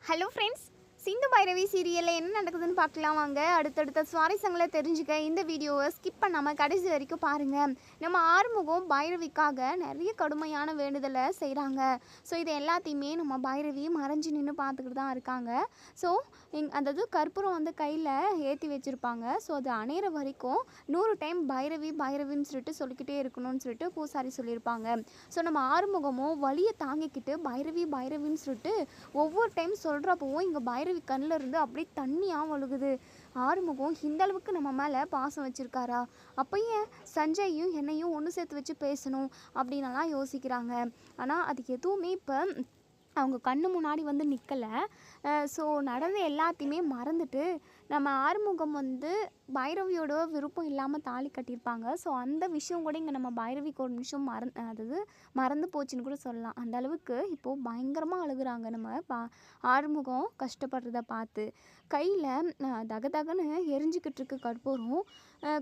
Hello friends, Sindhu Bhairavi சீரியலில் என்ன நடக்குதுன்னு பார்க்கலாம் வாங்க. அடுத்தடுத்த சுவாரஸ்யங்களை தெரிஞ்சுக்க இந்த வீடியோவை ஸ்கிப் பண்ணாமல் கடைசி வரைக்கும் பாருங்கள். நம்ம ஆறுமுகம் பைரவிக்காக நிறைய கடுமையான வேண்டுதலை செய்கிறாங்க. ஸோ இது எல்லாத்தையுமே நம்ம பைரவி மறைஞ்சு நின்று பார்த்துக்கிட்டு தான் இருக்காங்க. ஸோ அதாவது கற்பூரம் வந்து கையில் ஏற்றி வச்சுருப்பாங்க. ஸோ அது அணையிற வரைக்கும் 100 டைம் பைரவி பைரவின்னு சொல்லிக்கிட்டே இருக்கணும்னு பூசாரி சொல்லியிருப்பாங்க. ஸோ நம்ம ஆறுமுகமும் வலியை தாங்கிக்கிட்டு பைரவி பைரவின்னு ஒவ்வொரு டைம் சொல்கிறப்பவும் இங்கே பைரவி கண்ணில் இருந்து அப்படியே தண்ணியாக ஒழுகுது. ஆறுமுகம் இந்த அளவுக்கு நம்ம மேலே பாசம் வச்சுருக்காரா? அப்போ ஏன் சஞ்சயும் என்னையும் ஒன்று சேர்த்து வச்சு பேசணும் அப்படின்னலாம் யோசிக்கிறாங்க. ஆனால் அது எதுவுமே இப்போ அவங்க கண்ணு முன்னாடி வந்து நிற்கலை. ஸோ நடந்த எல்லாத்தையுமே மறந்துட்டு நம்ம ஆறுமுகம் வந்து பைரவியோட விருப்பம் இல்லாமல் தாலி கட்டியிருப்பாங்க. ஸோ அந்த விஷயம் கூட இங்கே நம்ம பைரவிக்கு ஒரு நிமிஷம் அதாவது மறந்து போச்சுன்னு கூட சொல்லலாம். அந்த அளவுக்கு இப்போது பயங்கரமாக அழுகுறாங்க. நம்ம ஆறுமுகம் கஷ்டப்படுறத பார்த்து கையில் தகதகன்னு எரிஞ்சிக்கிட்டு இருக்கு கற்பூரம்.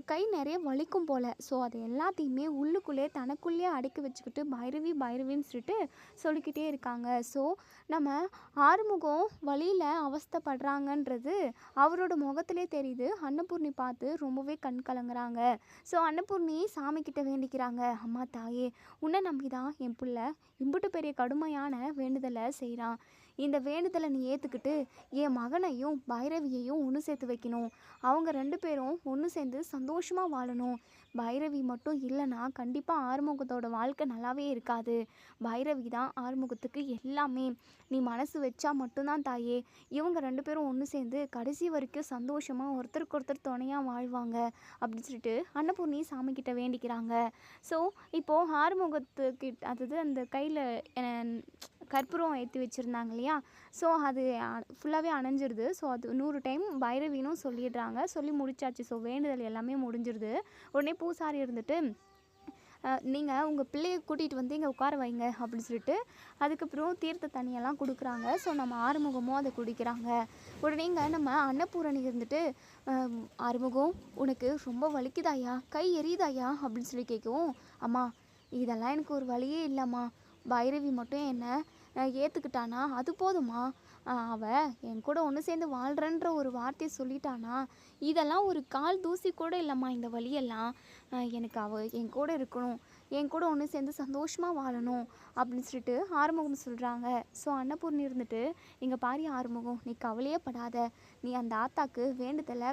கை நிறைய வலிக்கும் போல். ஸோ அது எல்லாத்தையுமே உள்ளுக்குள்ளே தனக்குள்ளேயே அடக்கி வச்சுக்கிட்டு பைரவி பைரவின்னு சொல்லிக்கிட்டே இருக்காங்க. ஸோ நம்ம ஆறுமுகம் வழியில் அவஸ்தைப்படுறாங்கன்றது அவரோட முகத்திலே தெரியுது. அன்னபூர்ணி பார்த்து ரொம்பவே கண் கலங்குறாங்க. ஸோ அன்னபூர்ணி சாமிக்கிட்ட வேண்டிக்கிறாங்க, அம்மா தாயே, உன்னை நம்பி தான் என் பிள்ளை இம்புட்டு பெரிய கடுமையான வேண்டுதலை செய்கிறான். இந்த வேண்டுதலை நீ ஏற்றுக்கிட்டு என் மகனையும் பைரவியையும் ஒன்று சேர்த்து வைக்கணும். அவங்க 2 பேரும் ஒன்று சேர்ந்து சந்தோஷமாக வாழணும். பைரவி மட்டும் இல்லைன்னா கண்டிப்பாக ஆறுமுகத்தோட வாழ்க்கை நல்லாவே இருக்காது. பைரவி தான் ஆறுமுகத்துக்கு எல்லாமே. நீ மனசு வச்சா மட்டும்தான் தாயே இவங்க 2 பேரும் ஒன்று சேர்ந்து கடைசி வரைக்கும் சந்தோஷமாக ஒருத்தருக்கு ஒருத்தர் துணையாக வாழ்வாங்க அப்படின்னு அன்னபூர்ணி சாமிக்கிட்ட வேண்டிக்கிறாங்க. ஸோ இப்போது ஆறுமுகத்துக்கிட்ட அதாவது அந்த கையில் கற்பூரம் ஏற்றி வச்சுருந்தாங்க இல்லையா? ஸோ அது ஃபுல்லாகவே அணைஞ்சிருது. ஸோ அது 100 டைம் பைரவினும் சொல்லிடுறாங்க. சொல்லி முடிச்சாச்சு. ஸோ வேண்டுதல் எல்லாமே முடிஞ்சிருது. உடனே பூசாரி இருந்துட்டு நீங்கள் உங்கள் பிள்ளையை கூட்டிகிட்டு வந்து இங்கே உட்கார வைங்க அப்படின்னு அதுக்கப்புறம் தீர்த்த தண்ணியெல்லாம் கொடுக்குறாங்க. ஸோ நம்ம ஆறுமுகமும் அதை குடிக்கிறாங்க. உடனே இங்கே நம்ம அன்னபூரணி இருந்துட்டு ஆறுமுகம் உனக்கு ரொம்ப வலிக்குதாயா, கை எரியுதாயா அப்படின்னு கேட்கவும், அம்மா இதெல்லாம் எனக்கு ஒரு வழியே இல்லைம்மா. பைரவி மட்டும் என்ன ஏற்றுக்கிட்டானா அது போதுமா? அவள் என் கூட ஒன்று சேர்ந்து வாழ்கிறன்ற ஒரு வார்த்தையை சொல்லிட்டானா, இதெல்லாம் ஒரு கால் தூசி கூட இல்லைம்மா. இந்த வழியெல்லாம் எனக்கு அவள் என் கூட இருக்கணும், என் கூட ஒன்று சேர்ந்து சந்தோஷமாக வாழணும் அப்படின்னு ஆறுமுகம் சொல்கிறாங்க. ஸோ அன்னபூர்ணி இருந்துட்டு, இங்கே பாரி ஆறுமுகம், நீ கவலையே படாத. நீ அந்த ஆத்தாக்கு வேண்டுதலை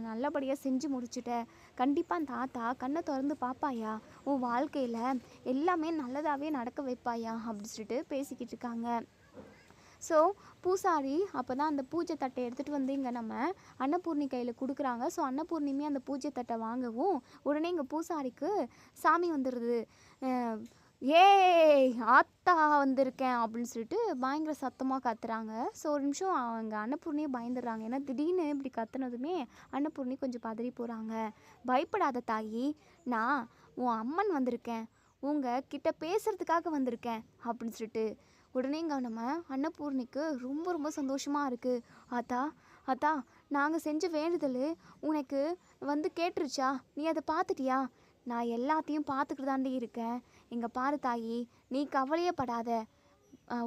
நல்லபடியாக செஞ்சு முடிச்சுட்ட. கண்டிப்பாக அந்த ஆத்தா கண்ணை திறந்து பார்ப்பாயா, உன் வாழ்க்கையில் எல்லாமே நல்லதாகவே நடக்க வைப்பாயா அப்படின்னு பேசிக்கிட்டு இருக்காங்க. ஸோ பூசாரி அப்போ தான் அந்த பூஜை தட்டை எடுத்துகிட்டு வந்து இங்கே நம்ம அன்னபூர்ணி கையில் கொடுக்குறாங்க. ஸோ அன்னபூர்ணியுமே அந்த பூஜை தட்டை வாங்கவும் உடனே இங்கே பூசாரிக்கு சாமி வந்துடுது. ஏய் ஆத்தா வந்திருக்கேன் அப்படின்னு பயங்கர சத்தமாக கத்துறாங்க. ஸோ ஒரு நிமிஷம் அவங்க அன்னபூர்ணியே பயந்துடுறாங்க. ஏன்னா திடீர்னு இப்படி கத்துனதுமே அன்னபூர்ணி கொஞ்சம் பதறி போகிறாங்க. பயப்படாத தாயி, நான் உன் அம்மன் வந்திருக்கேன், உங்கள் கிட்ட பேசுகிறதுக்காக வந்திருக்கேன் அப்படின்னு உடனே இங்கே நம்ம அன்னபூர்ணிக்கு ரொம்ப ரொம்ப சந்தோஷமாக இருக்குது. ஆத்தா ஆத்தா, நாங்கள் செஞ்ச வேண்டுதல் உனக்கு வந்து கேட்டுருச்சா? நீ அதை பார்த்துட்டியா? நான் எல்லாத்தையும் பார்த்துக்கிட்டு தாண்டி இருக்கேன். இங்கே பாரு தாயி, நீ கவலையே படாத.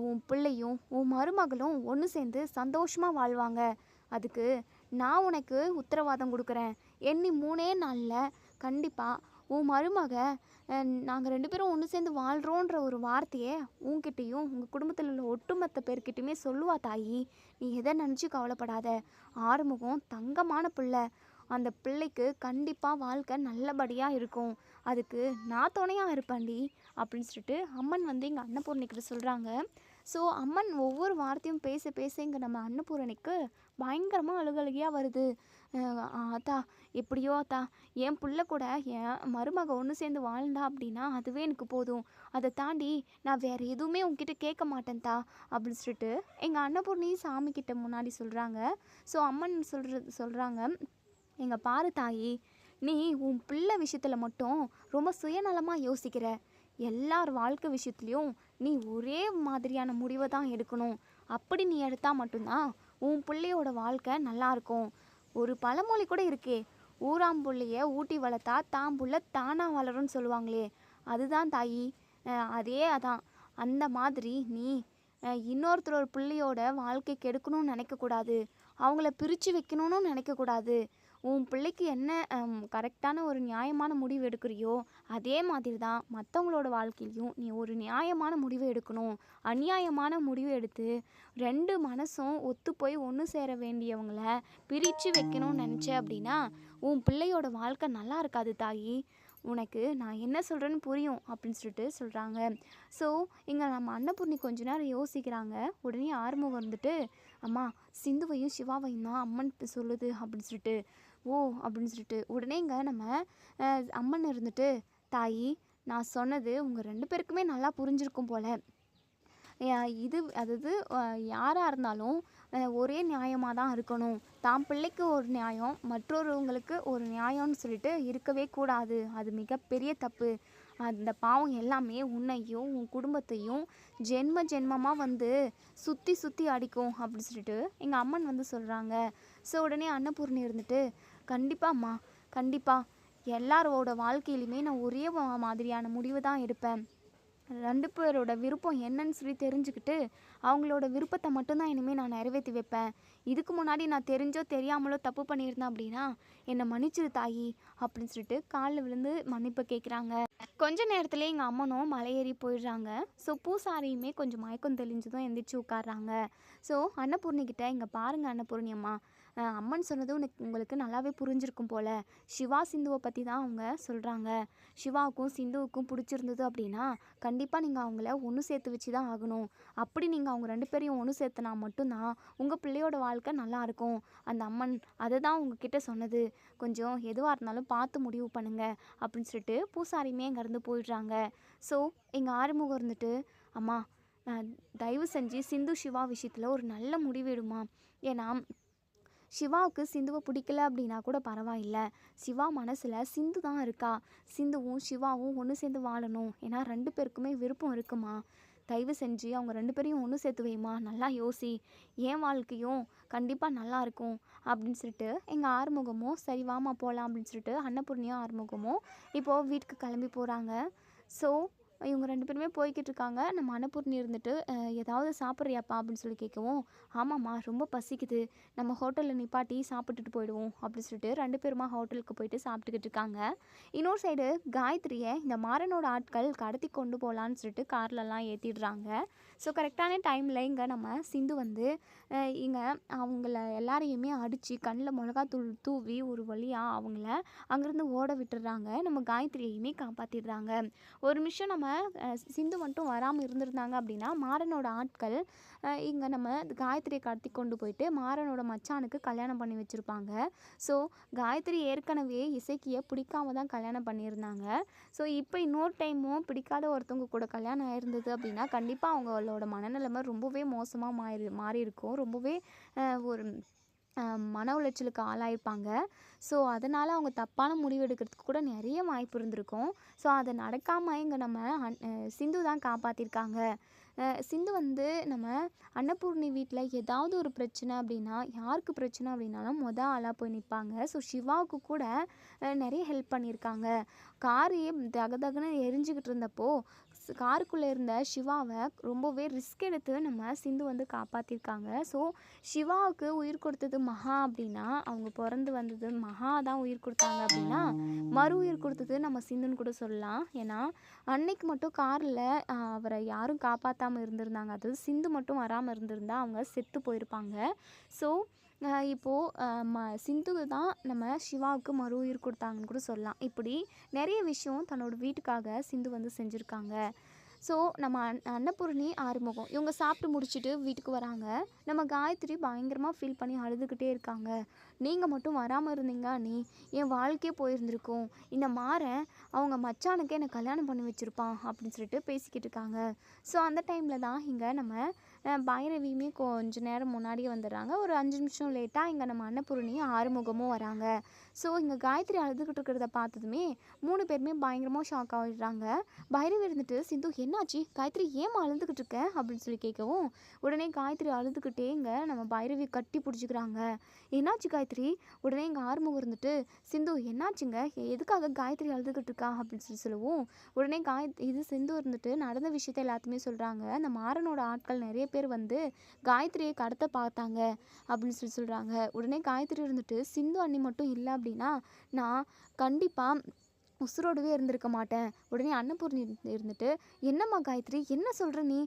உன் பிள்ளையும் உன் மருமகளும் ஒன்று சேர்ந்து சந்தோஷமாக வாழ்வாங்க. அதுக்கு நான் உனக்கு உத்தரவாதம் கொடுக்குறேன். எண்ணி 3 நாளில் கண்டிப்பாக உன் மருமக நாங்கள் 2 பேரும் ஒன்று சேர்ந்து வாழ்கிறோன்ற ஒரு வார்த்தையை உன்கிட்டையும் உங்கள் குடும்பத்தில் உள்ள ஒட்டுமொத்த பேர்கிட்டையுமே சொல்லுவா தாயி. நீ எதை நினச்சி கவலைப்படாத. ஆறுமுகம் தங்கமான பிள்ளை. அந்த பிள்ளைக்கு கண்டிப்பாக வாழ்க்கை நல்லபடியாக இருக்கும். அதுக்கு நான் துணையாக இருப்பேன்டி அப்படின்னு அம்மன் வந்து எங்கள் அன்னபூர்ணிக்கிட்ட சொல்கிறாங்க. ஸோ அம்மன் ஒவ்வொரு வார்த்தையும் பேச பேச இங்கே நம்ம அன்னபூரணிக்கு பயங்கரமாக அழுகழுகியாக வருது. ஆத்தா எப்படியோ ஆத்தா, என் பிள்ளை கூட என் மருமக ஒன்று சேர்ந்து வாழ்ந்தா அப்படின்னா அதுவே எனக்கு போதும். அதை தாண்டி நான் வேறு எதுவுமே உங்ககிட்ட கேட்க மாட்டேன்தா அப்படின்னு எங்கள் அன்னபூர்ணி சாமிக்கிட்ட முன்னாடி சொல்கிறாங்க. ஸோ அம்மன் சொல்கிறாங்க, எங்கள் பாரு தாயி, நீ உன் பிள்ளை விஷயத்தில் மட்டும் ரொம்ப சுயநலமாக யோசிக்கிற. எல்லார் வாழ்க்கை விஷயத்துலையும் நீ ஒரே மாதிரியான முடிவை தான் எடுக்கணும். அப்படி நீ எடுத்தால் மட்டும்தான் உன் பிள்ளையோட வாழ்க்கை நல்லாயிருக்கும். ஒரு பழமொழி கூட இருக்கே, ஊராம்புள்ளைய ஊட்டி வளர்த்தா தான் புள்ள தானாக வளரும்னு சொல்லுவாங்களே, அதுதான் தாயி. அதான் அந்த மாதிரி நீ இன்னொருத்தர் ஒரு பிள்ளையோட வாழ்க்கை கெடுக்கணும்னு நினைக்கக்கூடாது, அவங்கள பிரித்து வைக்கணும்னு நினைக்கக்கூடாது. உன் பிள்ளைக்கு என்ன கரெக்டான ஒரு நியாயமான முடிவு எடுக்கிறியோ அதே மாதிரி தான் மற்றவங்களோட வாழ்க்கையிலையும் நீ ஒரு நியாயமான முடிவு எடுக்கணும். அநியாயமான முடிவு எடுத்து 2 மனசும் ஒத்து போய் ஒன்று சேர வேண்டியவங்கள பிரித்து வைக்கணும்னு நினச்ச அப்படின்னா உன் பிள்ளையோட வாழ்க்கை நல்லா இருக்காது தாயி. உனக்கு நான் என்ன சொல்கிறேன்னு புரியும் அப்படின்னு சொல்லிட்டு சொல்கிறாங்க. ஸோ இங்கே நம்ம அன்னபூர்ணி கொஞ்ச நேரம் யோசிக்கிறாங்க. உடனே ஆறுமுகம் வந்துட்டு, அம்மா சிந்துவையும் சிவாவையும் தான் அம்மன் சொல்லுது அப்படின்னு சொல்லிட்டு, ஓ அப்படின்னு சொல்லிட்டு உடனே இங்கே நம்ம அம்மன் இருந்துட்டு, தாயி நான் சொன்னது உங்கள் 2 பேருக்குமே நல்லா புரிஞ்சிருக்கும் போல். இது அதாவது யாராக இருந்தாலும் ஒரே நியாயமாக தான் இருக்கணும். தான் பிள்ளைக்கு ஒரு நியாயம், மற்றொருவங்களுக்கு ஒரு நியாயம்னு சொல்லிட்டு இருக்கவே கூடாது. அது மிகப்பெரிய தப்பு. அந்த பாவம் எல்லாமே உன்னையும் உன் குடும்பத்தையும் ஜென்ம ஜென்மமாக வந்து சுற்றி சுற்றி அடிக்கும் அப்படின்னு சொல்லிட்டு எங்கள் அம்மன் வந்து சொல்கிறாங்க. ஸோ உடனே அன்னபூர்ணி இருந்துட்டு, கண்டிப்பாம்மா கண்டிப்பாக எல்லாரோட வாழ்க்கையிலுமே நான் ஒரே மாதிரியான முடிவு தான் எடுப்பேன். 2 பேரோட விருப்பம் என்னன்னு சொல்லி தெரிஞ்சுக்கிட்டு அவங்களோட விருப்பத்தை மட்டும்தான் இனிமேல் நான் நிறைவேற்றி வைப்பேன். இதுக்கு முன்னாடி நான் தெரிஞ்சோ தெரியாமலோ தப்பு பண்ணியிருந்தேன் அப்படின்னா என்னை மன்னிச்சிரு தாயி அப்படின்னு சொல்லிட்டு காலில் விழுந்து மன்னிப்பு கேட்குறாங்க. கொஞ்ச நேரத்துலேயே எங்கள் அம்மனும் மலையேறி போயிடுறாங்க. ஸோ பூசாரியுமே கொஞ்சம் மயக்கம் தெளிஞ்சதும் எந்திரிச்சு உட்காடுறாங்க. ஸோ அன்னபூர்ணிக்கிட்ட, இங்கே பாருங்கள் அன்னபூர்ணி அம்மா, அம்மன் சொன்னது உங்களுக்கு நல்லாவே புரிஞ்சிருக்கும் போல். சிவா சிந்துவை பற்றி தான் அவங்க சொல்கிறாங்க. சிவாவுக்கும் சிந்துவுக்கும் பிடிச்சிருந்தது அப்படின்னா கண்டிப்பாக நீங்கள் அவங்கள ஒன்று சேர்த்து வச்சு தான் ஆகணும். அப்படி நீங்கள் அவங்க 2 பேரையும் ஒன்று சேர்த்துனா மட்டும்தான் உங்கள் பிள்ளையோட வாழ்க்கை நல்லாயிருக்கும். அந்த அம்மன் அதை தான் உங்ககிட்ட சொன்னது. கொஞ்சம் எதுவாக இருந்தாலும் பார்த்து முடிவு பண்ணுங்க அப்படின்னு சொல்லிட்டு பூசாரியுமே அங்கேருந்து போயிடுறாங்க. ஸோ எங்கள் ஆறுமுகம் இருந்துட்டு, அம்மா தயவு செஞ்சு சிந்து சிவா விஷயத்தில் ஒரு நல்ல முடிவெடுமா. ஏன்னா சிவாவுக்கு சிந்துவை பிடிக்கல அப்படின்னா கூட பரவாயில்ல, சிவா மனசில் சிந்து தான் இருக்கா. சிந்துவும் சிவாவும் ஒன்று சேர்ந்து வாழணும். ஏன்னா 2 பேருக்குமே விருப்பம் இருக்குமா. தயவு செஞ்சு அவங்க 2 பேரையும் ஒன்று சேர்த்து வைமா. நல்லா யோசி, என் வாழ்க்கையும் கண்டிப்பாக நல்லாயிருக்கும் அப்படின்னு சொல்லிட்டு எங்கள் ஆறுமுகமும் சரி வாமா போகலாம் அப்படின்னு சொல்லிட்டு அன்னபூர்ணியும் ஆறுமுகமும் இப்போது வீட்டுக்கு கிளம்பி போகிறாங்க. ஸோ இவங்க 2 பேருமே போய்கிட்டு இருக்காங்க. நம்ம அன்னபூர்ணி இருந்துட்டு, ஏதாவது சாப்பிட்றியாப்பா அப்படின்னு சொல்லி கேட்கவும், ஆமாம்மா ரொம்ப பசிக்குது, நம்ம ஹோட்டலில் நிப்பாட்டி சாப்பிட்டுட்டு போயிடுவோம் அப்படின்னு சொல்லிட்டு 2 பேருமா ஹோட்டலுக்கு போயிட்டு சாப்பிட்டுக்கிட்டு இருக்காங்க. இன்னொரு சைடு காயத்ரியை இந்த மாறனோட ஆட்கள் கடத்தி கொண்டு போகலான்னு சொல்லிட்டு கார்லலாம் ஏற்றிடுறாங்க. ஸோ கரெக்டான டைமில் இங்கே நம்ம சிந்து வந்து இங்கே அவங்கள எல்லாரையுமே அடித்து கண்ணில் மிளகாத்தூள் தூவி ஒரு வழியாக அவங்கள அங்கேருந்து ஓட விட்டுடுறாங்க. நம்ம காயத்ரியையுமே காப்பாற்றிடுறாங்க. ஒரு நிமிஷம் நம்ம சிந்து மட்டும் வராமல் இருந்திருந்தாங்க அப்படின்னா மாறனோட ஆட்கள் இங்கே நம்ம காயத்ரியை கடத்தி கொண்டு போயிட்டு மாறனோட மச்சானுக்கு கல்யாணம் பண்ணி வச்சுருப்பாங்க. ஸோ காயத்ரி ஏற்கனவே இசைக்கியை பிடிக்காம தான் கல்யாணம் பண்ணியிருந்தாங்க. ஸோ இப்போ இன்னொரு டைமும் பிடிக்காத ஒருத்தவங்க கூட கல்யாணம் ஆயிருந்தது அப்படின்னா கண்டிப்பாக அவங்களோட மனநிலைமை ரொம்பவே மோசமாக மாறி இருக்கும். ரொம்பவே ஒரு மன உளைச்சலுக்கு ஆளாயிருப்பாங்க. ஸோ அதனால் அவங்க தப்பான முடிவு எடுக்கிறதுக்கு கூட நிறைய வாய்ப்பு இருந்திருக்கும். ஸோ அதை நடக்காமல் இங்கே நம்ம சிந்து தான் காப்பாற்றிருக்காங்க. சிந்து வந்து நம்ம அன்னபூர்ணி வீட்டில் ஏதாவது ஒரு பிரச்சனை அப்படின்னா, யாருக்கு பிரச்சனை அப்படின்னாலும் ஆளாக போய் நிற்பாங்க. ஸோ சிவாவுக்கு கூட நிறைய ஹெல்ப் பண்ணியிருக்காங்க. காரையே தகதகன்னு எரிஞ்சுக்கிட்டு இருந்தப்போ காருக்குள்ளே இருந்த சிவாவை ரொம்பவே ரிஸ்க் எடுத்து நம்ம சிந்து வந்து காப்பாற்றிருக்காங்க. ஸோ சிவாவுக்கு உயிர் கொடுத்தது மகா அப்படின்னா, அவங்க பிறந்து வந்தது மகா தான் உயிர் கொடுத்தாங்க அப்படின்னா, மறு உயிர் கொடுத்தது நம்ம சிந்துன்னு கூட சொல்லலாம். ஏன்னா அன்னைக்கு மட்டும் காரில் அவரை யாரும் காப்பாற்றாமல் இருந்திருந்தாங்க. அதாவது சிந்து மட்டும் வராமல் இருந்திருந்தா அவங்க செத்து போயிருப்பாங்க. ஸோ இப்போது சிந்து தான் நம்ம சிவாவுக்கு மறு உயிர் கொடுத்தாங்கன்னு கூட சொல்லலாம். இப்படி நிறைய விஷயம் தன்னோட வீட்டுக்காக சிந்து வந்து செஞ்சுருக்காங்க. ஸோ நம்ம அன்னபூர்ணி ஆறுமுகம் இவங்க சாப்பிட்டு முடிச்சுட்டு வீட்டுக்கு வராங்க. நம்ம காயத்ரி பயங்கரமாக ஃபீல் பண்ணி அழுதுகிட்டே இருக்காங்க. நீங்கள் மட்டும் வராமல் இருந்தீங்க நீ என் வாழ்க்கையே போயிருந்திருக்கும். இந்த மாறன் அவங்க மச்சானுக்கு என்னை கல்யாணம் பண்ணி வச்சுருப்பான் அப்படின்னு சொல்லிட்டு பேசிக்கிட்டு இருக்காங்க. ஸோ அந்த டைமில் தான் இங்கே நம்ம பைரவியுமே கொஞ்சம் நேரம் முன்னாடியே வந்துடுறாங்க. ஒரு 5 நிமிஷம் லேட்டாக இங்கே நம்ம அன்னபூர்ணியும் ஆறுமுகமும் வராங்க. ஸோ இங்கே காயத்ரி அழுதுகிட்டு இருக்கிறத பார்த்ததுமே 3 பேருமே பயங்கரமாக ஷாக் ஆகிடுறாங்க. பைரவி இருந்துட்டு, சிந்து என்னாச்சு, காயத்ரி ஏமா அழுதுகிட்டு இருக்க அப்படின்னு சொல்லி கேட்கவும், உடனே காயத்ரி அழுதுகிட்டே இங்கே நம்ம பைரவி கட்டி பிடிச்சிக்கிறாங்க. என்னாச்சு காயத்ரி? உடனே இங்கே ஆறுமுகம் இருந்துட்டு, சிந்து என்னாச்சுங்க, எதுக்காக காயத்ரி அழுதுகிட்டு இருக்கா அப்படின்னு சொல்லவும், உடனே சிந்து இருந்துட்டு நடந்த விஷயத்த எல்லாத்தையுமே சொல்கிறாங்க. அந்த மாறனோட ஆட்கள் நிறைய பேர் வந்து காயத்ரியை கடத்த பார்த்தாங்க அப்படின்னு சொல்கிறாங்க. உடனே காயத்ரி இருந்துட்டு சிந்து அண்ணி மட்டும் இல்லை அப்படின்னா நான் கண்டிப்பாக உசுரோடவே இருந்திருக்க மாட்டேன். உடனே அன்னபூர்ணி இருந்துட்டு என்னம்மா காயத்ரி என்ன சொல்கிற நீ?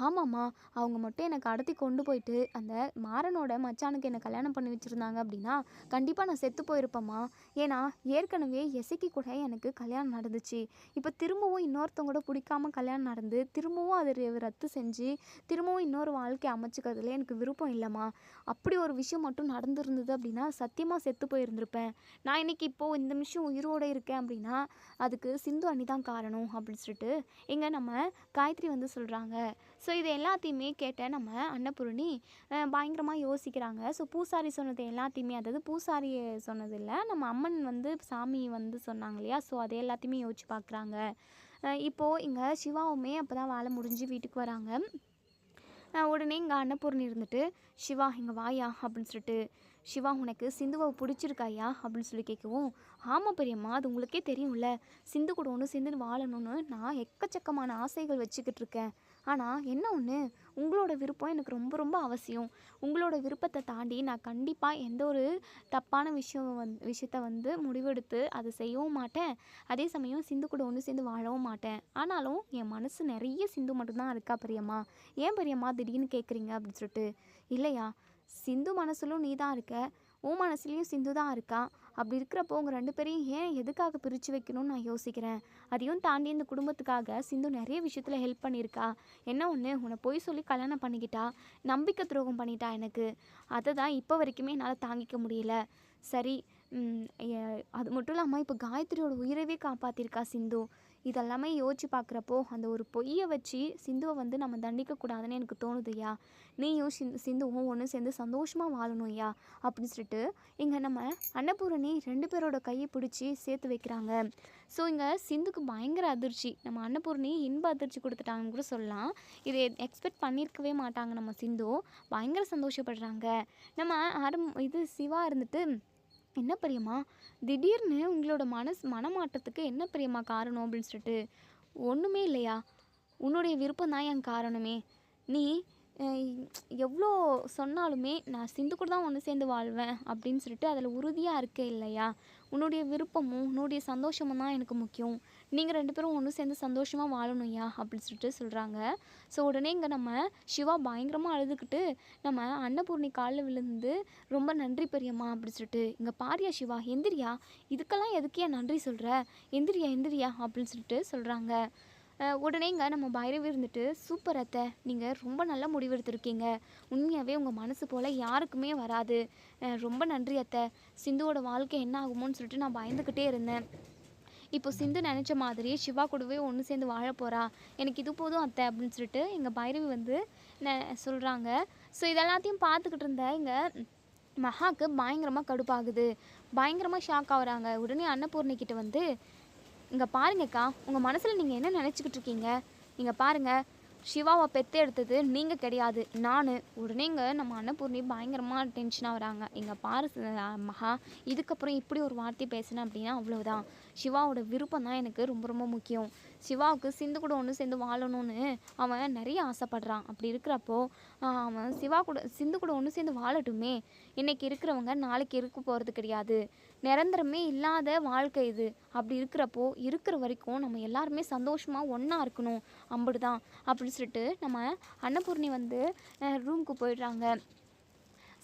ஆமாம்மா, அவங்க மட்டும் என்னை கடத்தி கொண்டு போயிட்டு அந்த மாறனோட மச்சானுக்கு என்னை கல்யாணம் பண்ணி வச்சுருந்தாங்க அப்படின்னா கண்டிப்பாக நான் செத்து போயிருப்பேம்மா. ஏன்னா ஏற்கனவே எசைக்கு கூட எனக்கு கல்யாணம் நடந்துச்சு. இப்போ திரும்பவும் இன்னொருத்தவங்க பிடிக்காம கல்யாணம் நடந்து திரும்பவும் அதை ரத்து செஞ்சு திரும்பவும் இன்னொரு வாழ்க்கை அமைச்சிக்கிறதுல எனக்கு விருப்பம் இல்லைம்மா. அப்படி ஒரு விஷயம் மட்டும் நடந்திருந்தது அப்படின்னா சத்தியமாக செத்து போயிருந்திருப்பேன். நான் இன்னைக்கு இப்போது இந்த நிமிஷம் உயிரோடு இருக்கேன் அப்படின்னா அதுக்கு சிந்து அண்ணி தான் காரணம் அப்படின்னு சொல்லிட்டு இங்கே நம்ம காயத்ரி வந்து சொல்கிறாங்க. ஸோ இது எல்லாத்தையுமே கேட்ட நம்ம அன்னபூரணி பயங்கரமாக யோசிக்கிறாங்க. ஸோ பூசாரி சொன்னது எல்லாத்தையுமே, அதாவது பூசாரி சொன்னது இல்லை, நம்ம அம்மன் வந்து சாமி வந்து சொன்னாங்க இல்லையா, ஸோ அதை எல்லாத்தையுமே யோசிச்சு பார்க்குறாங்க. இப்போது இங்கே சிவாவுமே அப்போ தான் வேலை முடிஞ்சு வீட்டுக்கு வராங்க. உடனே இங்கே அன்னபூர்ணி இருந்துட்டு சிவா இங்கே வாயா அப்படின்னு சொல்லிட்டு, சிவா உனக்கு சிந்துவை பிடிச்சிருக்காயா அப்படின்னு சொல்லி கேட்கவும், ஆமாம் பெரியம்மா, அது உங்களுக்கே தெரியும்ல, சிந்து கூட ஒன்று சேர்ந்து வாழணும்னு நான் எக்கச்சக்கமான ஆசைகள் வச்சுக்கிட்டு இருக்கேன். ஆனால் என்ன ஒன்று, உங்களோட விருப்பம் எனக்கு ரொம்ப ரொம்ப அவசியம். உங்களோட விருப்பத்தை தாண்டி நான் கண்டிப்பாக எந்த ஒரு தப்பான விஷயத்தை வந்து முடிவெடுத்து அதை செய்யவும் மாட்டேன். அதே சமயம் சிந்து கூட ஒன்று சேர்ந்து வாழவும் மாட்டேன். ஆனாலும் என் மனசு நிறைய சிந்து மட்டும்தான் இருக்கா பெரியம்மா. ஏன் பெரியம்மா திடீர்னு கேட்குறீங்க அப்படின்னு சொல்லிட்டு, இல்லையா சிந்து மனசுலும் நீ தான் இருக்க, உன் மனசுலேயும் சிந்து தான் இருக்கா. அப்படி இருக்கிறப்போ உங்கள் 2 பேரையும் ஏன் எதுக்காக பிரித்து வைக்கணும்னு நான் யோசிக்கிறேன். அதையும் தாண்டி இந்த குடும்பத்துக்காக சிந்து நிறைய விஷயத்தில் ஹெல்ப் பண்ணியிருக்கா. என்ன ஒன்று, உன்னை பொய் சொல்லி கல்யாணம் பண்ணிக்கிட்டா, நம்பிக்கை துரோகம் பண்ணிட்டா எனக்கு. அதை தான் இப்போ வரைக்குமே என்னால் தாங்கிக்க முடியல. சரி, அது மட்டும் இல்லாமல் இப்போ காயத்ரியோட உயிரவே காப்பாற்றிருக்கா சிந்து. இதெல்லாமே யோசிச்சு பார்க்குறப்போ அந்த ஒரு பொய்யை வச்சு சிந்துவை வந்து நம்ம தண்டிக்கக்கூடாதுன்னு எனக்கு தோணுதுய்யா. நீயும் சிந்துவும் ஒன்று சேர்ந்து சந்தோஷமாக வாழணும் ஐயா அப்படின்னு சொல்லிட்டு இங்கே நம்ம அன்னபூரணி 2 பேரோட கையை பிடிச்சி சேர்த்து வைக்கிறாங்க. ஸோ இங்கே சிந்துக்கு பயங்கர அதிர்ச்சி. நம்ம அன்னபூரணி இன்ப அதிர்ச்சி கொடுத்துட்டாங்கன்னு கூட சொல்லலாம். இதை எக்ஸ்பெக்ட் பண்ணியிருக்கவே மாட்டாங்க நம்ம சிந்து. பயங்கர சந்தோஷப்படுறாங்க. நம்ம சிவா இருந்துட்டு, என்ன பெரியம்மா திடீர்னு உங்களோட மனமாற்றத்துக்கு என்ன பெரியம்மா காரணம் அப்படின்னு சொல்லிட்டு, ஒன்றுமே இல்லையா, உன்னுடைய விருப்பம் தான் என் காரணமே. நீ எவ்வளோ சொன்னாலுமே நான் சிந்து கூட தான் ஒன்று சேர்ந்து வாழ்வேன் அப்படின்னு சொல்லிட்டு அதில் உறுதியாக இருக்க இல்லையா. உன்னுடைய விருப்பமும் உன்னுடைய சந்தோஷமும் தான் எனக்கு முக்கியம். நீங்கள் 2 பேரும் ஒன்று சேர்ந்து சந்தோஷமாக வாழணும்யா அப்படின்னு சொல்லிட்டு சொல்கிறாங்க. ஸோ உடனே இங்கே நம்ம சிவா பயங்கரமாக அழுதுகிட்டு நம்ம அன்னபூர்ணி காலில் விழுந்து ரொம்ப நன்றி பெரியம்மா அப்படின்னு சொல்லிட்டு, இங்கே பாரியா சிவா எந்திரியா, இதுக்கெல்லாம் எதுக்கியா நன்றி சொல்கிற, எந்திரியா அப்படின்னு சொல்லிட்டு சொல்கிறாங்க. உடனே இங்கே நம்ம பைரவி இருந்துட்டு, சூப்பர் அத்தை, நீங்கள் ரொம்ப நல்ல முடிவெடுத்திருக்கீங்க. உண்மையாகவே உங்கள் மனசு போல் யாருக்குமே வராது. ரொம்ப நன்றி அத்தை. சிந்துவோட வாழ்க்கை என்ன ஆகுமோன்னு சொல்லிட்டு நான் பயந்துக்கிட்டே இருந்தேன். இப்போ சிந்து நினச்ச மாதிரி சிவா கூடவே ஒன்று சேர்ந்து வாழ போகிறா. எனக்கு இது போதும் அத்தை அப்படின்னு சொல்லிட்டு எங்கள் பைரவி வந்து சொல்கிறாங்க. ஸோ இதெல்லாத்தையும் பார்த்துக்கிட்டு இருந்த இங்கே மகாவுக்கு பயங்கரமாக கடுப்பாகுது. பயங்கரமாக ஷாக் ஆகுறாங்க. உடனே அன்னபூர்ணிக்கிட்ட வந்து, இங்கே பாருங்கக்கா, உங்கள் மனசில் நீங்கள் என்ன நினச்சிக்கிட்டு இருக்கீங்க, இங்கே பாருங்கள், சிவாவை பெற்று எடுத்தது நீங்கள் கிடையாது, நான். உடனே இங்கே நம்ம அன்னபூர்ணி பயங்கரமாக டென்ஷனாக வராங்க. இங்கே பாரு மகா, இதுக்கப்புறம் இப்படி ஒரு வார்த்தை பேசினேன் அப்படின்னா அவ்வளோதான். சிவாவோட விருப்பம் தான் எனக்கு ரொம்ப ரொம்ப முக்கியம். சிவாவுக்கு சிந்து கூட ஒன்று சேர்ந்து வாழணும்னு அவன் நிறைய ஆசைப்படுறான். அப்படி இருக்கிறப்போ அவன் சிந்து கூட ஒன்று சேர்ந்து வாழட்டுமே. இன்றைக்கி இருக்கிறவங்க நாளைக்கு இருக்க போகிறது கிடையாது. நிரந்தரமே இல்லாத வாழ்க்கை இது. அப்படி இருக்கிறப்போ இருக்கிற வரைக்கும் நம்ம எல்லாருமே சந்தோஷமாக ஒன்றா இருக்கணும், அம்புடு தான் அப்படின்னு சொல்லிட்டு நம்ம அன்னபூர்ணி வந்து ரூமுக்கு போயிடுறாங்க.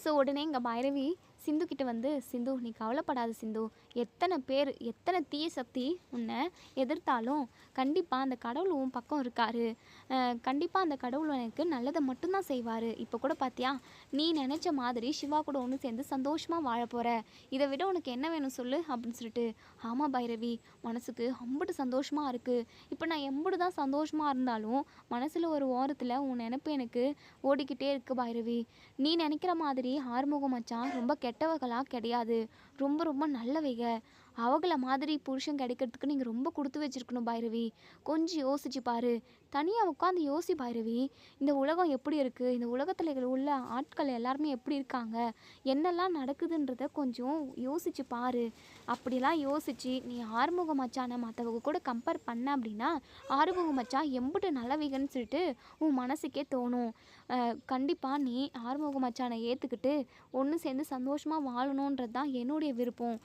ஸோ உடனே இங்கே பைரவி சிந்து கிட்ட வந்து, சிந்து நீ கவலைப்படாத சிந்து, எத்தனை பேர் எத்தனை தீய சக்தி உன்னை எதிர்த்தாலும் கண்டிப்பாக அந்த கடவுள் உன் பக்கம் இருக்கார். கண்டிப்பாக அந்த கடவுள் எனக்கு நல்லதை மட்டும்தான் செய்வார். இப்போ கூட பார்த்தியா, நீ நினச்ச மாதிரி சிவா கூட ஒன்று சேர்ந்து சந்தோஷமாக வாழ போகிற. இதை விட உனக்கு என்ன வேணும் சொல்லு அப்படின்னு சொல்லிட்டு, ஆமாம் பைரவி, மனசுக்கு அம்புட்டு சந்தோஷமாக இருக்குது. இப்போ நான் எம்புடு தான் சந்தோஷமாக இருந்தாலும் மனசில் ஒரு ஓரத்தில் உன் நினைப்பு எனக்கு ஓடிக்கிட்டே இருக்குது பைரவி. நீ நினைக்கிற மாதிரி ஆறுமுகம் மச்சான் ரொம்ப கெட்டவர்களாக கிடையாது, ரொம்ப ரொம்ப நல்லவைக. அவங்கள மாதிரி புருஷன் கிடைக்கிறதுக்கு நீங்கள் ரொம்ப கொடுத்து வச்சிருக்கணும் பைரவி. கொஞ்சம் யோசிச்சு பாரு. தனியாக உட்காந்து யோசி பைரவி. இந்த உலகம் எப்படி இருக்குது, இந்த உலகத்தில் உள்ள ஆட்கள் எல்லாருமே எப்படி இருக்காங்க, என்னெல்லாம் நடக்குதுன்றத கொஞ்சம் யோசிச்சு பாரு. அப்படிலாம் யோசிச்சு நீ ஆறுமுக மச்சானை மற்றவங்க கூட கம்பேர் பண்ண அப்படின்னா ஆறுமுக மச்சான் எம்பிட்டு நல்லவிகன்னு சொல்லிட்டு உன் மனசுக்கே தோணும். கண்டிப்பாக நீ ஆறுமுக மச்சானை ஏற்றுக்கிட்டு ஒன்று சேர்ந்து சந்தோஷமாக வாழணுன்றது தான் என்னுடைய விருப்பம்.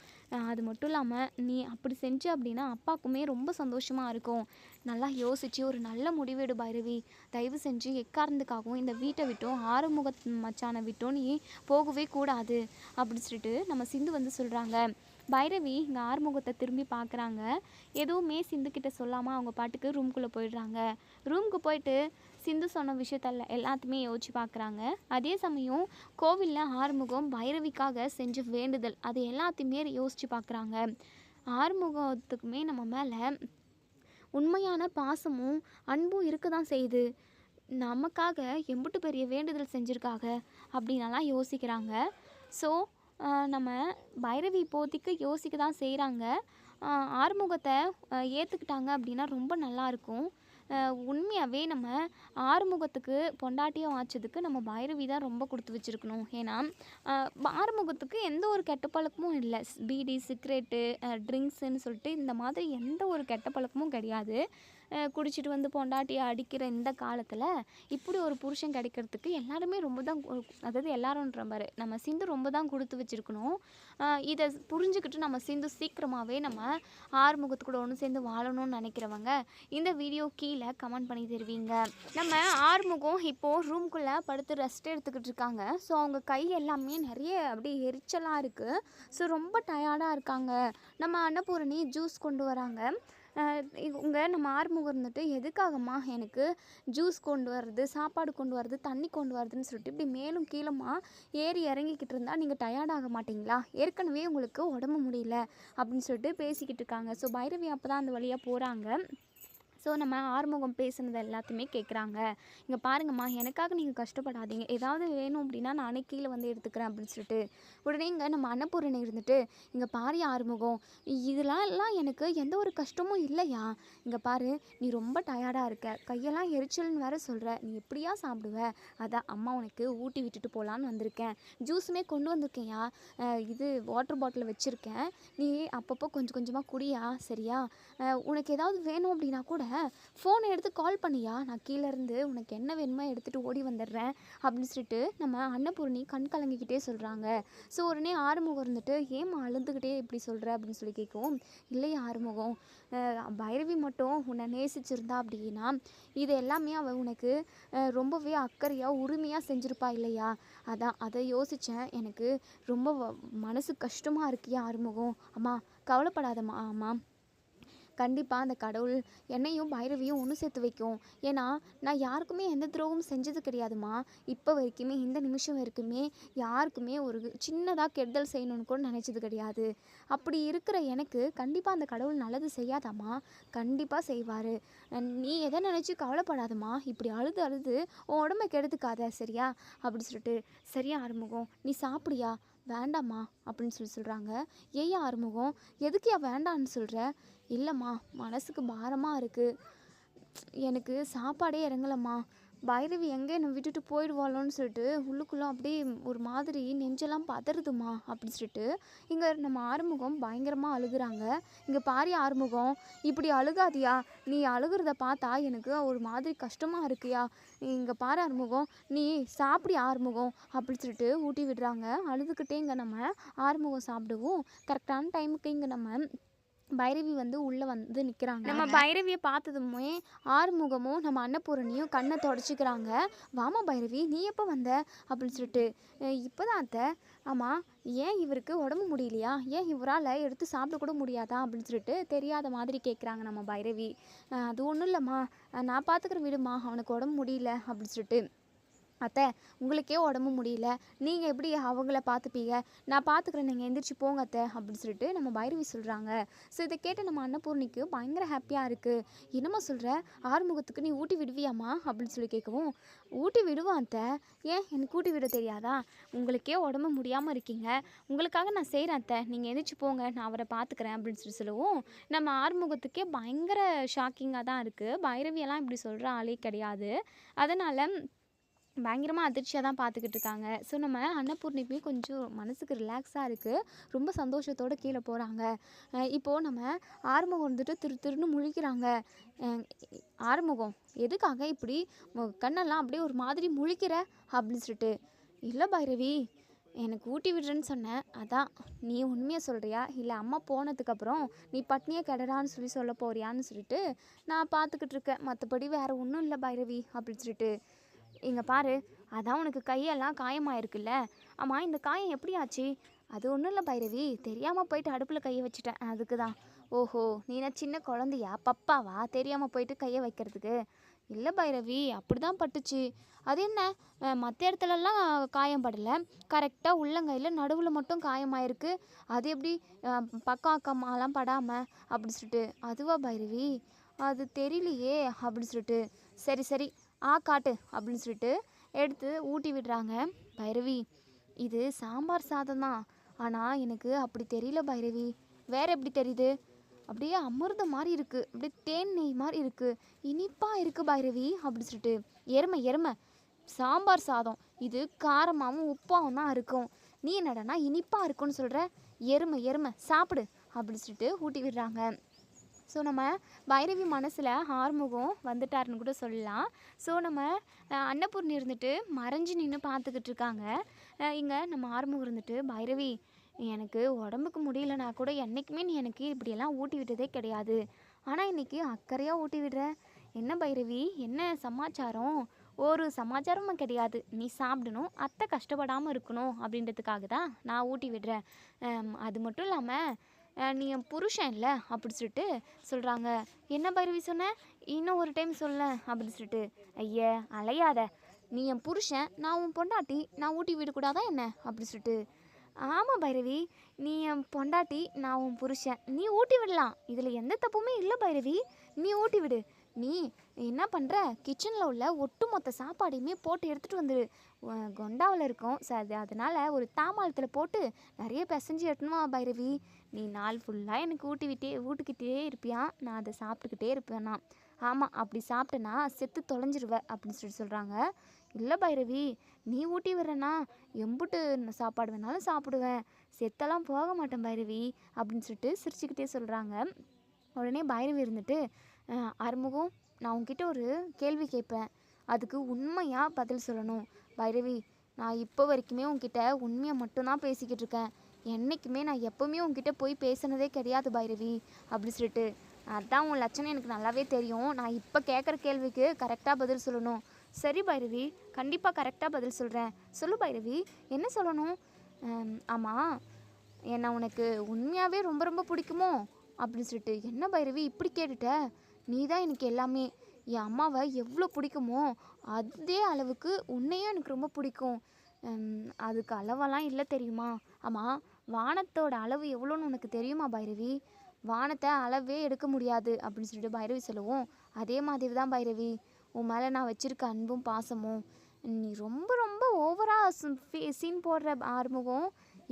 அது மட்டும் இல்லாமல் நீ அப்படி செஞ்ச அப்படின்னா அப்பாவுக்குமே ரொம்ப சந்தோஷமாக இருக்கும். நல்லா யோசித்து ஒரு நல்ல முடிவெடு பைரவி. தயவு செஞ்சு எக்காரணத்துக்காகவும் இந்த வீட்டை விட்டும் ஆறுமுக மச்சானை விட்டும் நீ போகவே கூடாது அப்படின்னு சொல்லிட்டு நம்ம சிந்து வந்து சொல்கிறாங்க. பைரவி இங்கே ஆறுமுகத்தை திரும்பி பார்க்குறாங்க. எதுவுமே சிந்துக்கிட்ட சொல்லாமல் அவங்க பாட்டுக்கு ரூம்குள்ளே போயிடுறாங்க. ரூமுக்கு போயிட்டு சிந்து சொன்ன விஷயத்தல்ல எல்லாத்தையுமே யோசிச்சு பார்க்குறாங்க. அதே சமயம் கோவிலில் ஆறுமுகம் பைரவிக்காக செஞ்ச வேண்டுதல் அது எல்லாத்தையுமே யோசித்து பார்க்குறாங்க. ஆறுமுகத்துக்குமே நம்ம மேலே உண்மையான பாசமும் அன்பும் இருக்க தான் செய்யுது. நமக்காக எம்பிட்டு பெரிய வேண்டுதல் செஞ்சுருக்காங்க அப்படின்னலாம் யோசிக்கிறாங்க. ஸோ நம்ம பைரவி இப்போதைக்கு யோசிக்க தான் செய்கிறாங்க. ஆறுமுகத்தை ஏற்றுக்கிட்டாங்க அப்படின்னா ரொம்ப நல்லாயிருக்கும். உண்மையாகவே நம்ம ஆறுமுகத்துக்கு பொண்டாட்டியாக வாய்ச்சதுக்கு நம்ம பைரவி தான் ரொம்ப கொடுத்து வச்சுருக்கணும். ஏன்னா ஆறுமுகத்துக்கு எந்த ஒரு கெட்ட பழக்கமும் இல்லை. பீடி, சிகரெட்டு, ட்ரிங்க்ஸுன்னு சொல்லிட்டு இந்த மாதிரி எந்த ஒரு கெட்ட பழக்கமும் கிடையாது. குடிச்சிட்டு வந்து பொண்டாட்டியை அடிக்கிற இந்த காலத்தில் இப்படி ஒரு புருஷன் கிடைக்கிறதுக்கு எல்லாருமே ரொம்ப தான், அதாவது எல்லாருன்ற மாதிரி நம்ம சிந்து ரொம்ப தான் கொடுத்து வச்சுருக்கணும். இதை புரிஞ்சுக்கிட்டு நம்ம சிந்து சீக்கிரமாகவே நம்ம ஆறுமுகத்து கூட ஒன்று சேர்ந்து வாழணும்னு நினைக்கிறவங்க இந்த வீடியோ கீழே கமெண்ட் பண்ணி தருவீங்க. நம்ம ஆறுமுகம் இப்போது ரூம்குள்ளே படுத்து ரெஸ்ட் எடுத்துக்கிட்டு இருக்காங்க. ஸோ அவங்க கை எல்லாமே நிறைய அப்படியே எரிச்சலாக இருக்குது. ஸோ ரொம்ப டயர்டாக இருக்காங்க. நம்ம அன்னபூரணி ஜூஸ் கொண்டு வராங்க. இவங்க நம்ம ஆறுமுகம் இருந்துட்டு எதுக்காகம்மா எனக்கு ஜூஸ் கொண்டு வர்றது, சாப்பாடு கொண்டு வர்றது, தண்ணி கொண்டு வரதுன்னு சொல்லிட்டு இப்படி மேலும் கீழமா ஏறி இறங்கிக்கிட்டு இருந்தால் நீங்கள் டயர்டாக மாட்டிங்களா? ஏற்கனவே உங்களுக்கு உடம்பு முடியல அப்படின்னு சொல்லிட்டு பேசிக்கிட்டு இருக்காங்க. ஸோ பைரவி அப்போ தான் அந்த வழியாக போகிறாங்க. ஸோ நம்ம ஆறுமுகம் பேசுனது எல்லாத்தையுமே கேட்குறாங்க. இங்கே பாருங்கம்மா, எனக்காக நீங்கள் கஷ்டப்படாதீங்க, ஏதாவது வேணும் அப்படின்னா நானே கீழே வந்து எடுத்துக்கிறேன் அப்படின்னு சொல்லிட்டு உடனே இங்கே நம்ம அன்னபூரணி இருந்துட்டு, இங்கே பாரு ஆறுமுகம், இதெல்லாம் எனக்கு எந்த ஒரு கஷ்டமும் இல்லையா? இங்கே பாரு, நீ ரொம்ப டயர்டாக இருக்க, கையெல்லாம் எரிச்சல்னு வேறு சொல்கிற, நீ எப்படியா சாப்பிடுவ? அதான் அம்மா உனக்கு ஊட்டி விட்டுட்டு போகலான்னு வந்திருக்கேன். ஜூஸுமே கொண்டு வந்திருக்கேன்யா, இது வாட்டர் பாட்டில் வச்சுருக்கேன், நீ அப்பப்போ கொஞ்சம் கொஞ்சமாக குடியா, சரியா? உனக்கு ஏதாவது வேணும் அப்படின்னா கூட ஃபோனை எடுத்து கால் பண்ணியா, நான் கீழேருந்து உனக்கு என்ன வேணுமோ எடுத்துகிட்டு ஓடி வந்துடுறேன் அப்படின்னு சொல்லிட்டு நம்ம அன்னபூர்ணி கண் கலங்கிக்கிட்டே சொல்கிறாங்க. ஸோ உடனே ஆறுமுகம் இருந்துட்டு, ஏம்மா அழுந்துக்கிட்டே இப்படி சொல்கிற அப்படின்னு சொல்லி கேட்கவும், இல்லையா ஆறுமுகம், பைரவி மட்டும் உன்னை நேசிச்சிருந்தா அப்படின்னா இது எல்லாமே அவள் உனக்கு ரொம்பவே அக்கறையாக உரிமையாக செஞ்சுருப்பா இல்லையா? அதான் அதை யோசித்தேன், எனக்கு ரொம்ப மனசு கஷ்டமாக இருக்கியா ஆறுமுகம். அம்மா கவலைப்படாதம்மா, அம்மா கண்டிப்பாக அந்த கடவுள் என்னையும் பைரவியும் ஒன்று சேர்த்து வைக்கும். ஏன்னா நான் யாருக்குமே எந்த துரோகமும் செஞ்சது கிடையாதுமா. இப்போ வரைக்குமே இந்த நிமிஷம் வரைக்குமே யாருக்குமே ஒரு சின்னதாக கெடுதல் செய்யணும்னு கூட நினச்சது கிடையாது. அப்படி இருக்கிற எனக்கு கண்டிப்பாக அந்த கடவுள் நல்லது செய்யாதாம்மா, கண்டிப்பாக செய்வார். நீ எதை நினச்சி கவலைப்படாதம்மா, இப்படி அழுது அழுது உன் உடம்பை கெடுத்துக்காத, சரியா? அப்படி சொல்லிட்டு, சரியா ஆறுமுகம், நீ சாப்பிடியா? வேண்டாம்மா அப்படின்னு சொல்கிறாங்க. ஏயா ஆறுமுகம், எதுக்கு வேண்டான்னு சொல்கிற? இல்லைம்மா, மனசுக்கு பாரமாக இருக்குது, எனக்கு சாப்பாடே இறங்கலம்மா, பைரவி எங்கே என்னை விட்டுட்டு போயிடுவாளோன்னு சொல்லிட்டு உள்ளுக்குள்ளே அப்படியே ஒரு மாதிரி நெஞ்செல்லாம் பதறுதுமா அப்படின்னு சொல்லிட்டு இங்கே நம்ம ஆறுமுகம் பயங்கரமாக அழுகுறாங்க. இங்கே பாரி ஆறுமுகம், இப்படி அழுகாதியா, நீ அழுகிறத பார்த்தா எனக்கு ஒரு மாதிரி கஷ்டமாக இருக்குயா. இங்கே பாரு ஆறுமுகம், நீ சாப்பிடி ஆறுமுகம் அப்படின்னு சொல்லிட்டு ஊட்டி விடுறாங்க. அழுதுகிட்டே இங்கே நம்ம ஆறுமுகம் சாப்பிடுவோம். கரெக்டான டைமுக்கு இங்கே நம்ம பைரவி வந்து உள்ளே வந்து நிற்கிறாங்க. நம்ம பைரவியை பார்த்ததுமே ஆறுமுகமும் நம்ம அன்னபூரணியும் கண்ணை தொடச்சிக்கிறாங்க. வாமா பைரவி, நீ எப்போ வந்த அப்படின்னு சொல்லிட்டு, இப்போ தான் அத்தை. ஆமாம், ஏன் இவருக்கு உடம்பு முடியலையா? ஏன் இவரால் எடுத்து சாப்பிட கூட முடியாதா அப்படின்னு சொல்லிட்டு தெரியாத மாதிரி கேட்குறாங்க நம்ம பைரவி. அது ஒன்றும் இல்லைம்மா, நான் பார்த்துக்கிற விடுமா, அவனுக்கு உடம்பு முடியல அப்படின்னு சொல்லிட்டு அத்தை, உங்களுக்கே உடம்பு முடியல, நீங்கள் எப்படி அவங்கள பார்த்துப்பீங்க? நான் பார்த்துக்கிறேன், நீங்கள் எந்திரிச்சு போங்க அத்தை அப்படின்னு சொல்லிட்டு நம்ம பைரவி சொல்கிறாங்க. ஸோ இதை கேட்டு நம்ம அன்னபூர்ணிக்கு பயங்கர ஹாப்பியாக இருக்குது. என்னம்மா சொல்கிற, ஆறுமுகத்துக்கு நீ ஊட்டி விடுவியாம்மா அப்படின்னு சொல்லி கேட்கவும், ஊட்டி விடுவான் அத்தை. ஏன் எனக்கு ஊட்டி விட தெரியாதா? உங்களுக்கே உடம்பு முடியாமல் இருக்கீங்க, உங்களுக்காக நான் செய்கிறேன் அத்தை, நீங்கள் எந்திரிச்சு போங்க, நான் அவரை பார்த்துக்கிறேன் அப்படின்னு சொல்லி சொல்லவும், நம்ம ஆறுமுகத்துக்கே பயங்கர ஷாக்கிங்காக தான் இருக்குது. பைரவியெல்லாம் இப்படி சொல்கிற ஆளே கிடையாது. அதனால் பயங்கரமாக அதிர்ச்சியாக தான் பார்த்துக்கிட்டு இருக்காங்க. ஸோ நம்ம அன்னபூர்ணிக்குமே கொஞ்சம் மனசுக்கு ரிலாக்ஸாக இருக்குது. ரொம்ப சந்தோஷத்தோடு கீழே போகிறாங்க. இப்போது நம்ம ஆறுமுகம் வந்துட்டு திருன்னு முழிக்கிறாங்க. அஹ் ஆறுமுகம், எதுக்காக இப்படி கண்ணெல்லாம் அப்படியே ஒரு மாதிரி முழிக்கிற அப்படின்னு சொல்லிட்டு. இல்லை பைரவி, எனக்கு ஊட்டி விடுறேன்னு சொன்னேன், அதான். நீ உண்மையை சொல்கிறியா, இல்லை அம்மா போனதுக்கப்புறம் நீ பட்னியை கிடறான்னு சொல்ல போறியான்னு சொல்லிட்டு நான் பார்த்துக்கிட்டு இருக்கேன். மற்றபடி வேறு ஒன்றும் இல்லை பைரவி அப்படின்னு சொல்லிட்டு. இங்கே பாரு, அதான் உனக்கு கையெல்லாம் காயமாயிருக்குல்ல. ஆமாம், இந்த காயம் எப்படி ஆச்சு? அது ஒன்றும் இல்லை பைரவி, தெரியாமல் போயிட்டு அடுப்பில் கையை வச்சுட்டேன், அதுக்கு தான். ஓஹோ, நீ என்ன சின்ன குழந்தையா, பப்பாவா, தெரியாமல் போயிட்டு கையை வைக்கிறதுக்கு? இல்லை பைரவி, அப்படி தான் பட்டுச்சு. அது என்ன, மற்ற இடத்துலலாம் காயம் படலை, கரெக்டாக உள்ளங்கையில் நடுவில் மட்டும் காயமாயிருக்கு. அது எப்படி பக்கம் அக்கம்மாலாம் படாமல் அப்படி சொல்லிட்டு? அதுவா பைரவி, அது தெரியலையே அப்படி சொல்லிட்டு. சரி சரி, காட்டு அப்படின்னு சொல்லிட்டு எடுத்து ஊட்டி விடுறாங்க. பைரவி, இது சாம்பார் சாதம் தான், ஆனால் எனக்கு அப்படி தெரியல பைரவி. வேற எப்படி தெரியுது? அப்படியே அமிர்தம் மாதிரி இருக்குது, அப்படியே தேன் நெய் மாதிரி இருக்குது, இனிப்பாக இருக்குது பைரவி அப்படி சொல்லிட்டு. எருமை சாம்பார் சாதம் இது காரமாகவும் உப்பாகவும் தான் இருக்கும், நீ என்னடனா இனிப்பாக இருக்குன்னு சொல்கிற? எருமை சாப்பிடு அப்படி சொல்லிட்டு ஊட்டி விடுறாங்க. ஸோ நம்ம பைரவி மனசில் ஆறுமுகம் வந்துட்டாருன்னு கூட சொல்லலாம். ஸோ நம்ம அன்னபூர்ணி இருந்துட்டு மறைஞ்சு நின்று பார்த்துக்கிட்டு இருக்காங்க. இங்கே நம்ம ஆறுமுகம் இருந்துட்டு, பைரவி, எனக்கு உடம்புக்கு முடியலனா கூட என்றைக்குமே நீ எனக்கு இப்படியெல்லாம் ஊட்டி விட்டதே கிடையாது, ஆனால் இன்றைக்கி அக்கறையாக ஊட்டி விடுற. என்ன பைரவி, என்ன சமாச்சாரம்? ஒரு சமாச்சாரமும் கிடையாது, நீ சாப்பிடணும், அத்தை கஷ்டப்படாமல் இருக்கணும் அப்படின்றதுக்காக தான் நான் ஊட்டி விடுறேன். அது மட்டும் இல்லாமல் நீ என் புருஷன் இல்லை அப்படி சொல்லிட்டு சொல்கிறாங்க. என்ன பைரவி சொன்ன, இன்னும் ஒரு டைம் சொல்ல அப்படின்னு சொல்லிட்டு. ஐயா அலையாத, நீ என் புருஷன், நான் உன் பொண்டாட்டி, நான் ஊட்டி விடக்கூடாதா என்ன அப்படி சொல்லிட்டு. ஆமாம் பைரவி, நீ என் பொண்டாட்டி, நான் உன் புருஷன், நீ ஊட்டி விடலாம், இதில் எந்த தப்புமே இல்லை பைரவி, நீ ஊட்டி விடு. நீ என்ன பண்ணுற, கிச்சனில் உள்ள ஒட்டுமொத்த சாப்பாடையுமே போட்டு எடுத்துகிட்டு வந்துடு, கொண்டாவில் இருக்கும். அதனால் ஒரு தாமாளத்தில் போட்டு நிறைய பிசைஞ்சு எட்டணுமா பைரவி. நீ நாள் ஃபுல்லாக எனக்கு ஊட்டிக்கிட்டே இருப்பியா, நான் அதை சாப்பிட்டுக்கிட்டே இருப்பேனா? ஆமாம், அப்படி சாப்பிட்டேன்னா செத்து தொலைஞ்சிருவேன் அப்படின்னு சொல்கிறாங்க. இல்லை பைரவி, நீ ஊட்டி விடுறேன்னா எம்புட்டு சாப்பாடு வேணாலும் சாப்பிடுவேன், செத்தெல்லாம் போக மாட்டேன் பைரவி அப்படின்னு சொல்லிட்டு சிரிச்சுக்கிட்டே சொல்கிறாங்க. உடனே பைரவி இருந்துட்டு, ஆறுமுகம், நான் உங்ககிட்ட ஒரு கேள்வி கேட்பேன், அதுக்கு உண்மையாக பதில் சொல்லணும். பைரவி, நான் இப்போ வரைக்குமே உங்ககிட்ட உண்மையை மட்டும்தான் பேசிக்கிட்டு இருக்கேன், என்றைக்குமே நான் எப்போவுமே உங்ககிட்ட போய் பேசினதே கிடையாது பைரவி அப்படி சொல்லிட்டு. அதான் உன் லட்சணம் எனக்கு நல்லாவே தெரியும், நான் இப்போ கேட்குற கேள்விக்கு கரெக்டாக பதில் சொல்லணும். சரி பைரவி, கண்டிப்பாக கரெக்டாக பதில் சொல்கிறேன், சொல்லு பைரவி, என்ன சொல்லணும்? ஆமாம், என்னை உனக்கு உண்மையாகவே ரொம்ப ரொம்ப பிடிக்குமோ அப்படின்னு சொல்லிட்டு. என்ன பைரவி இப்படி கேட்டுட்ட, நீ தான் எனக்கு எல்லாமே, என் அம்மாவை எவ்வளோ பிடிக்குமோ அதே அளவுக்கு உன்னையும் எனக்கு ரொம்ப பிடிக்கும். அதுக்கு அளவெல்லாம் இல்லை தெரியுமா? ஆமாம், வானத்தோட அளவு எவ்வளோன்னு உனக்கு தெரியுமா பைரவி? வானத்தை அளவே எடுக்க முடியாது அப்படின்னு சொல்லிட்டு பைரவி சொல்லுவோம். அதே மாதிரி தான் பைரவி, உன் மேலே நான் வச்சுருக்க அன்பும் பாசமும். நீ ரொம்ப ரொம்ப ஓவராக சீன் போடுற ஆறுமுகம்.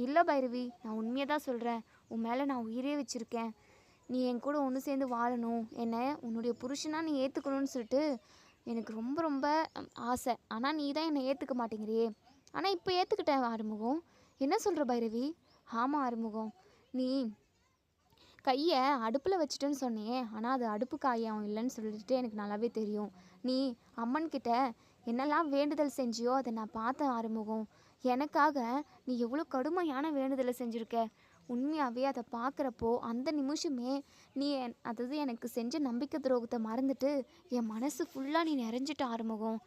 இல்லை பைரவி, நான் உண்மையை தான் சொல்கிறேன், உன் மேலே நான் உயிரே வச்சுருக்கேன், நீ என் கூட ஒன்று சேர்ந்து வாழணும், என்னை உன்னுடைய புருஷனாக நீ ஏற்றுக்கணும்னு சொல்லிட்டு எனக்கு ரொம்ப ரொம்ப ஆசை. ஆனால் நீ தான் என்னை ஏற்றுக்க மாட்டேங்கிறியே. ஆனால் இப்போ ஏற்றுக்கிட்டேன் ஆறுமுகம். என்ன சொல்கிற பைரவி? ஆமாம் ஆறுமுகம், நீ கையை அடுப்பில் வச்சுட்டேன்னு சொன்னியே, ஆனால் அது அடுப்பு காயம் இல்லைன்னு சொல்லிட்டு எனக்கு நல்லாவே தெரியும். நீ அம்மன்கிட்ட என்னெல்லாம் வேண்டுதல் செஞ்சியோ அதை நான் பார்த்தேன் ஆறுமுகம். எனக்காக நீ எவ்வளோ கடுமையான வேண்டுதலை செஞ்சுருக்க. உண்மையாகவே அதை பார்க்குறப்போ அந்த நிமிஷமே நீ அதாவது எனக்கு செஞ்ச நம்பிக்கை துரோகத்தை மறந்துட்டு என் மனசு ஃபுல்லாக நீ நிறைஞ்சிட்ட ஆறுமுகம்.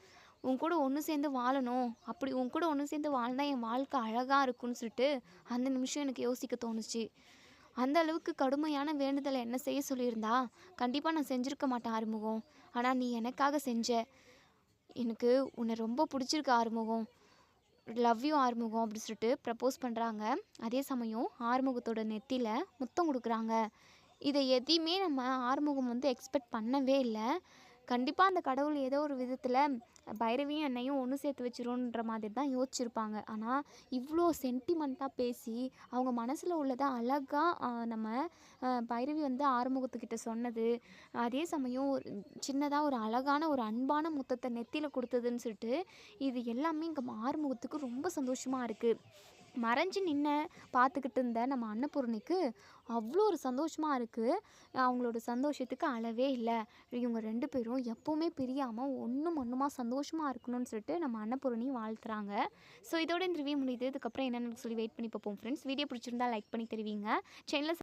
உன் கூட ஒன்று சேர்ந்து வாழணும், அப்படி உன் கூட ஒன்று சேர்ந்து வாழ்ந்தா என் வாழ்க்கை அழகாக இருக்குன்னு சொல்லிட்டு அந்த நிமிஷம் எனக்கு யோசிக்க தோணுச்சு. அந்த அளவுக்கு கடுமையான வேண்டுதலை என்ன செய்ய சொல்லியிருந்தா கண்டிப்பாக நான் செஞ்சுருக்க மாட்டேன் ஆறுமுகம். ஆனால் நீ எனக்காக செஞ்ச. எனக்கு உன்னை ரொம்ப பிடிச்சிருக்கு ஆறுமுகம், லவ் யூ ஆறுமுகம் அப்படி சொல்லிட்டு ப்ரப்போஸ் பண்ணுறாங்க. அதே சமயம் ஆறுமுகத்தோட நெத்தியில் முத்தம் கொடுக்குறாங்க. இதை எதையுமே நம்ம ஆறுமுகம் வந்து எக்ஸ்பெக்ட் பண்ணவே இல்லை. கண்டிப்பாக அந்த கடவுள் ஏதோ ஒரு விதத்தில் பைரவியும் என்னையும் ஒன்று சேர்த்து வச்சிரும்ன்ற மாதிரி தான் யோசிச்சிருப்பாங்க. ஆனால் இவ்வளோ சென்டிமெண்ட்டாக பேசி அவங்க மனசில் உள்ளதை அழகாக நம்ம பைரவி வந்து ஆறுமுகத்துக்கிட்ட சொன்னது, அதே சமயம் ஒரு சின்னதாக ஒரு அழகான ஒரு அன்பான முத்தத்தை நெத்தியில் கொடுத்ததுன்னு சொல்லிட்டு இது எல்லாமே இங்கே ஆறுமுகத்துக்கு ரொம்ப சந்தோஷமாக இருக்குது. மறைஞ்சு நின்று பார்த்துக்கிட்டு இருந்த நம்ம அன்னபூர்ணிக்கு அவ்வளோ ஒரு சந்தோஷமாக இருக்குது. அவங்களோட சந்தோஷத்துக்கு அளவே இல்லை. இவங்க 2 பேரும் எப்போவுமே பிரியாமல் ஒன்றுமா சந்தோஷமாக இருக்கணும்னு சொல்லிட்டு நம்ம அன்னபூர்ணி வாழ்த்துறாங்க. ஸோ இதோட இந்த ரிவ்யூ முடியுது. இதுக்கப்புறம் என்னென்னு சொல்லி வெயிட் பண்ணி பார்ப்போம் ஃப்ரெண்ட்ஸ். வீடியோ பிடிச்சிருந்தா லைக் பண்ணி தருவீங்க. சேனலை